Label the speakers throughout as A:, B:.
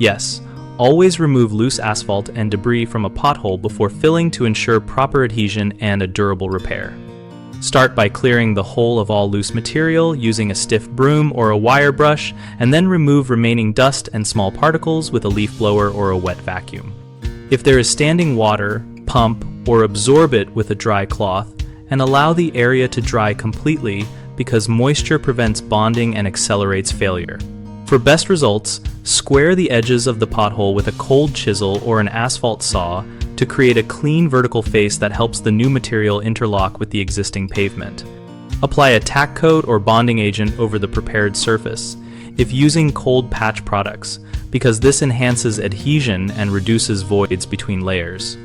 A: Yes, always remove loose asphalt and debris from a pothole before filling to ensure proper adhesion and a durable repair. Start by clearing the hole of all loose material using a stiff broom or a wire brush, and then remove remaining dust and small particles with a leaf blower or a wet vacuum. If there is standing water, pump or absorb it with a dry cloth, and allow the area to dry completely because moisture prevents bonding and accelerates failure. For best results, square the edges of the pothole with a cold chisel or an asphalt saw to create a clean vertical face that helps the new material interlock with the existing pavement. Apply a tack coat or bonding agent over the prepared surface, if using cold patch products, because this enhances adhesion and reduces voids between layers.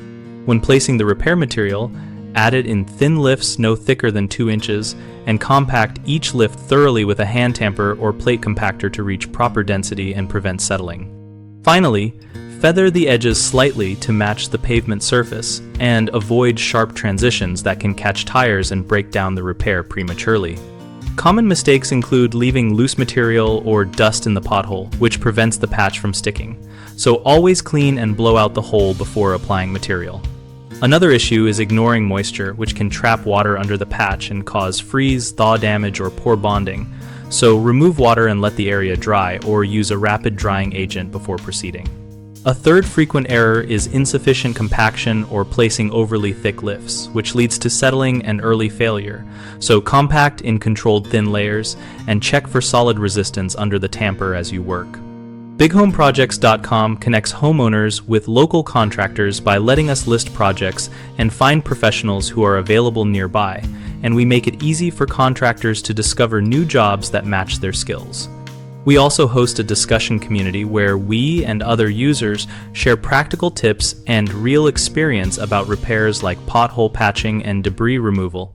A: When placing the repair material, add it in thin lifts no thicker than 2 inches, and compact each lift thoroughly with a hand tamper or plate compactor to reach proper density and prevent settling. Finally, feather the edges slightly to match the pavement surface, and avoid sharp transitions that can catch tires and break down the repair prematurely. Common mistakes include leaving loose material or dust in the pothole, which prevents the patch from sticking, so always clean and blow out the hole before applying material. Another issue is ignoring moisture, which can trap water under the patch and cause freeze, thaw damage, or poor bonding, so remove water and let the area dry, or use a rapid drying agent before proceeding. A third frequent error is insufficient compaction or placing overly thick lifts, which leads to settling and early failure, so compact in controlled thin layers and check for solid resistance under the tamper as you work. BigHomeProjects.com connects homeowners with local contractors by letting us list projects and find professionals who are available nearby, and we make it easy for contractors to discover new jobs that match their skills. We also host a discussion community where we and other users share practical tips and real experience about repairs like pothole patching and debris removal.